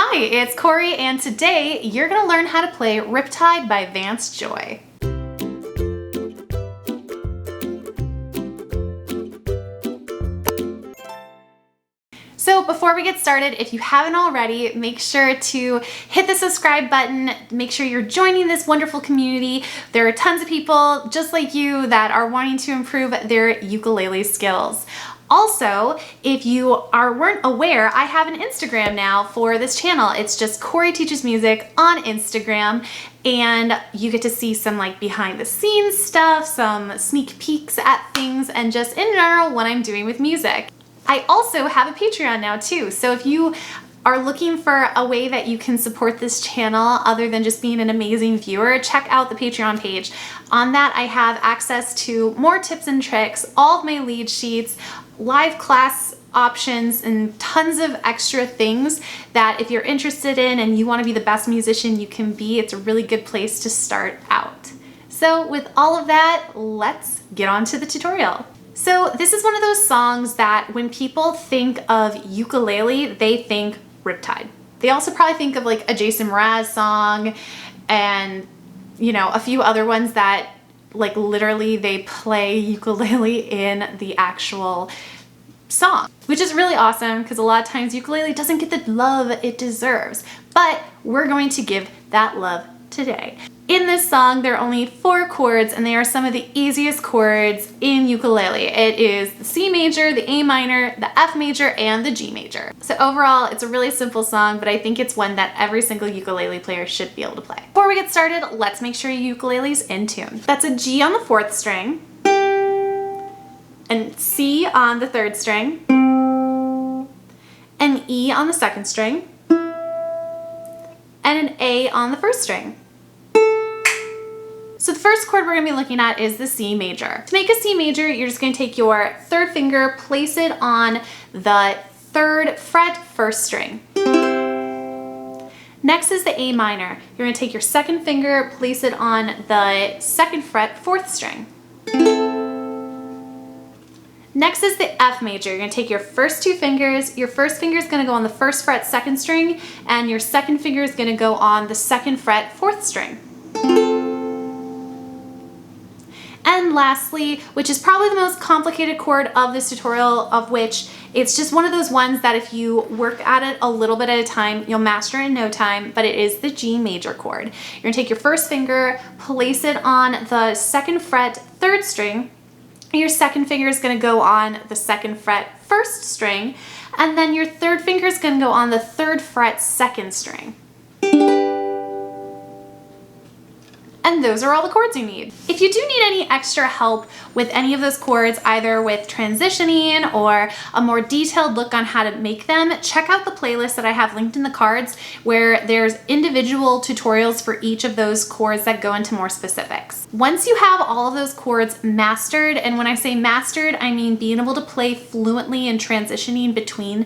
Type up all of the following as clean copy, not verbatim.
Hi, it's Cory, and today you're going to learn how to play Riptide by Vance Joy. So before we get started, if you haven't already, make sure to hit the subscribe button. Make sure you're joining this wonderful community. There are tons of people just like you that are wanting to improve their ukulele skills. Also, if you weren't aware, I have an Instagram now for this channel. It's just Cory Teaches Music on Instagram, and you get to see some like behind the scenes stuff, some sneak peeks at things, and just in general what I'm doing with music. I also have a Patreon now too, so if you are looking for a way that you can support this channel other than just being an amazing viewer, check out the Patreon page. On that, I have access to more tips and tricks, all of my lead sheets, live class options, and tons of extra things that if you're interested in and you want to be the best musician you can be, it's a really good place to start out. So with all of that, let's get on to the tutorial. So this is one of those songs that when people think of ukulele, they think Riptide. They also probably think of like a Jason Mraz song and, you know, a few other ones that like literally they play ukulele in the actual song, which is really awesome because a lot of times ukulele doesn't get the love it deserves, but we're going to give that love today. In this song, there are only 4 chords, and they are some of the easiest chords in ukulele. It is the C major, the A minor, the F major, and the G major. So overall, it's a really simple song, but I think it's one that every single ukulele player should be able to play. Before we get started, let's make sure your ukulele's in tune. That's a G on the 4th string, an C on the 3rd string, an E on the 2nd string, and an A on the 1st string. So the first chord we're going to be looking at is the C major. To make a C major, you're just going to take your 3rd finger, place it on the 3rd fret, 1st string. Next is the A minor. You're going to take your 2nd finger, place it on the 2nd fret, 4th string. Next is the F major. You're going to take your first 2 fingers. Your first finger is going to go on the 1st fret, 2nd string, and your 2nd finger is going to go on the 2nd fret, 4th string. And lastly, which is probably the most complicated chord of this tutorial, of which it's just one of those ones that if you work at it a little bit at a time, you'll master it in no time, but it is the G major chord. You're going to take your first finger, place it on the 2nd fret, 3rd string. Your 2nd finger is going to go on the 2nd fret, 1st string, and then your 3rd finger is going to go on the 3rd fret, 2nd string. And those are all the chords you need. If you do need any extra help with any of those chords, either with transitioning or a more detailed look on how to make them, check out the playlist that I have linked in the cards where there's individual tutorials for each of those chords that go into more specifics. Once you have all of those chords mastered, and when I say mastered, I mean being able to play fluently and transitioning between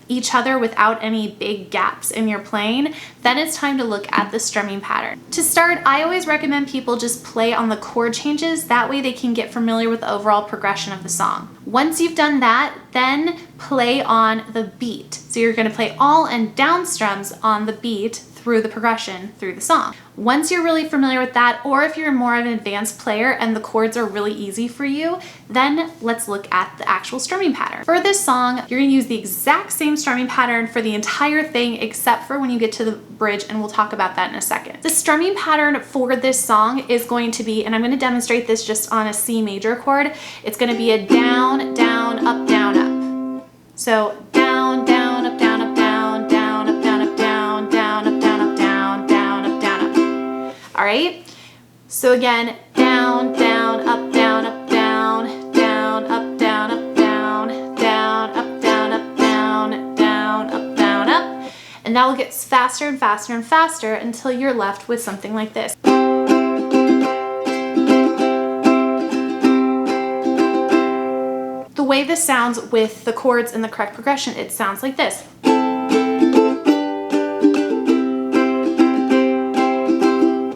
each other without any big gaps in your playing, then it's time to look at the strumming pattern. To start, I always recommend people just play on the chord changes. That way they can get familiar with the overall progression of the song. Once you've done that, then play on the beat. So you're going to play all and down strums on the beat through the progression through the song. Once you're really familiar with that, or if you're more of an advanced player and the chords are really easy for you, then let's look at the actual strumming pattern. For this song, you're going to use the exact same strumming pattern for the entire thing except for when you get to the bridge, and we'll talk about that in a second. The strumming pattern for this song is going to be, and I'm going to demonstrate this just on a C major chord, it's going to be a down, down, up, down, up. So down, down, up, down, up, down, down, up, down, up, down, down, up, down, up, down, down, up, down, up. All right? So again, down, down, up, down, up, down, down, up, down, up, down, down, up, down, up, down, down, up, down, up. And that will get faster and faster and faster until you're left with something like this. The way this sounds with the chords in the correct progression, it sounds like this.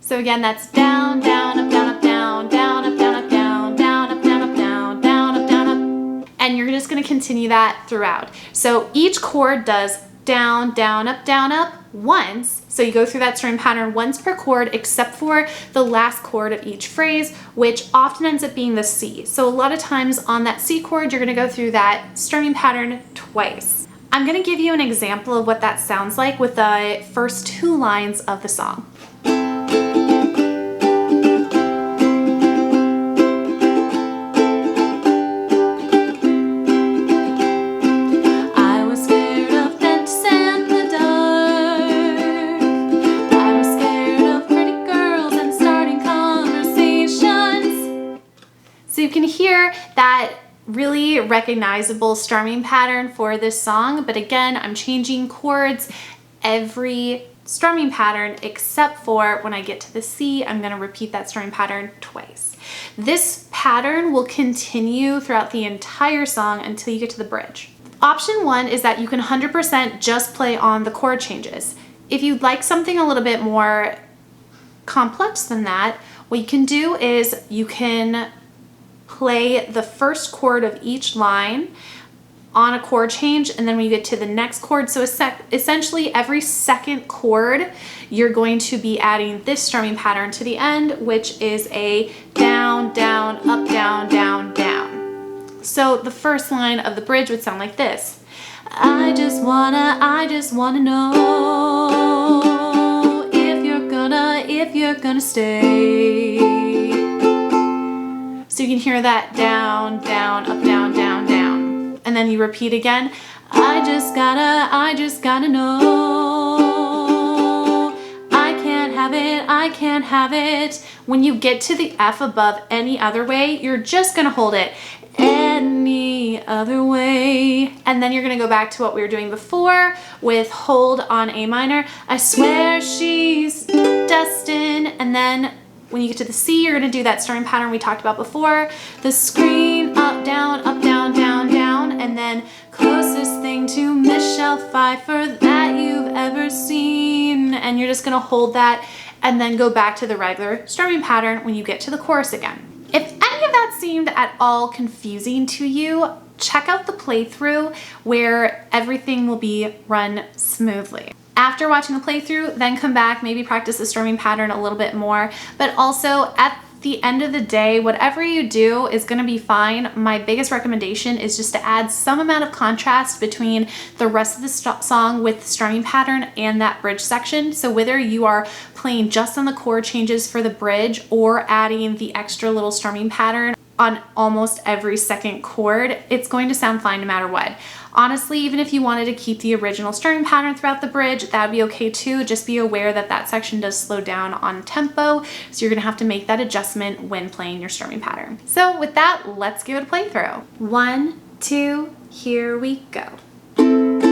So again, that's down, down, up, down, up, down, down, up, down, up, down, down, up, down, up, down, down, up, down, up. And you're just going to continue that throughout. So each chord does down, down, up once. So you go through that strumming pattern once per chord, except for the last chord of each phrase, which often ends up being the C. So a lot of times on that C chord, you're gonna go through that strumming pattern twice. I'm gonna give you an example of what that sounds like with the first 2 lines of the song. So you can hear that really recognizable strumming pattern for this song, but again, I'm changing chords every strumming pattern except for when I get to the C, I'm gonna repeat that strumming pattern twice. This pattern will continue throughout the entire song until you get to the bridge. Option 1 is that you can 100% just play on the chord changes. If you'd like something a little bit more complex than that, what you can do is you can play the first chord of each line on a chord change, and then when you get to the next chord, so essentially every second chord, you're going to be adding this strumming pattern to the end, which is a down, down, up, down, down, down. So the first line of the bridge would sound like this. I just wanna know if you're gonna stay. So you can hear that down, down, up, down, down, down. And then you repeat again. I just gotta know. I can't have it. When you get to the F above any other way, you're just gonna hold it any other way. And then you're gonna go back to what we were doing before with hold on A minor. I swear she's destined. And then when you get to the C, you're gonna do that strumming pattern we talked about before. The screen, up, down, down, down, and then closest thing to Michelle Pfeiffer that you've ever seen. And you're just gonna hold that and then go back to the regular strumming pattern when you get to the chorus again. If any of that seemed at all confusing to you, check out the playthrough where everything will be run smoothly. After watching the playthrough, then come back, maybe practice the strumming pattern a little bit more, but also at the end of the day, whatever you do is gonna be fine. My biggest recommendation is just to add some amount of contrast between the rest of the song with the strumming pattern and that bridge section. So whether you are playing just on the chord changes for the bridge or adding the extra little strumming pattern on almost every second chord, it's going to sound fine no matter what. Honestly, even if you wanted to keep the original strumming pattern throughout the bridge, that'd be okay too. Just be aware that that section does slow down on tempo, so you're gonna have to make that adjustment when playing your strumming pattern. So with that, let's give it a playthrough. 1, 2, here we go. Oh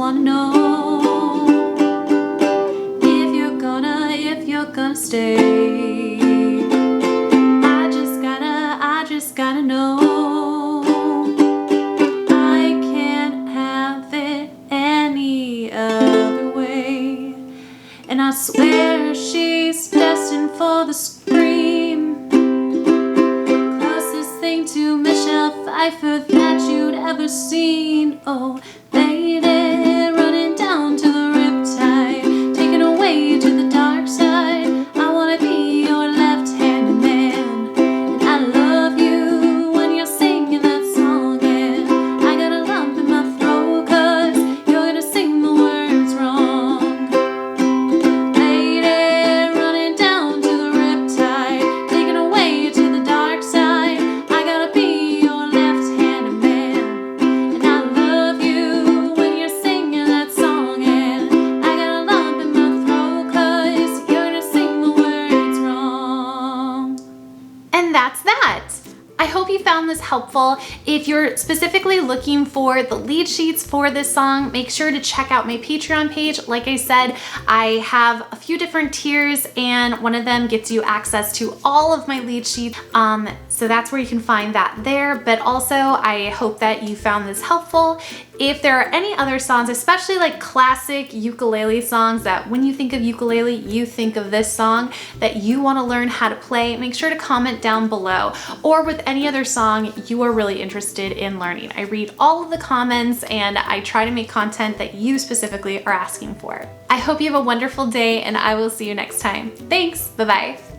wanna know if you're gonna stay. I just gotta know. I can't have it any other way. And I swear she's destined for the scream. Closest thing to Michelle Pfeiffer that you'd ever seen. Oh, lady, running down to the Riptide, taken away to the dark side. I wanna be your left-handed man, and I love you when you're singing that song. And I got a lump in my throat 'cause you're gonna sing the words wrong. Lady, running down to the Riptide, taken away to the dark side. I gotta be your left-handed man, and I love you when you're singing that song. And I got a lump in my throat 'cause you're gonna sing the words wrong. And that's that. I hope you found this helpful. If you're specifically looking for the lead sheets for this song, make sure to check out my Patreon page. Like I said, I have a few different tiers, and one of them gets you access to all of my lead sheets. So that's where you can find that there. But also, I hope that you found this helpful. If there are any other songs, especially like classic ukulele songs that when you think of ukulele, you think of this song that you want to learn how to play, make sure to comment down below. Or with any other song you are really interested in learning. I read all of the comments and I try to make content that you specifically are asking for. I hope you have a wonderful day and I will see you next time. Thanks, bye-bye.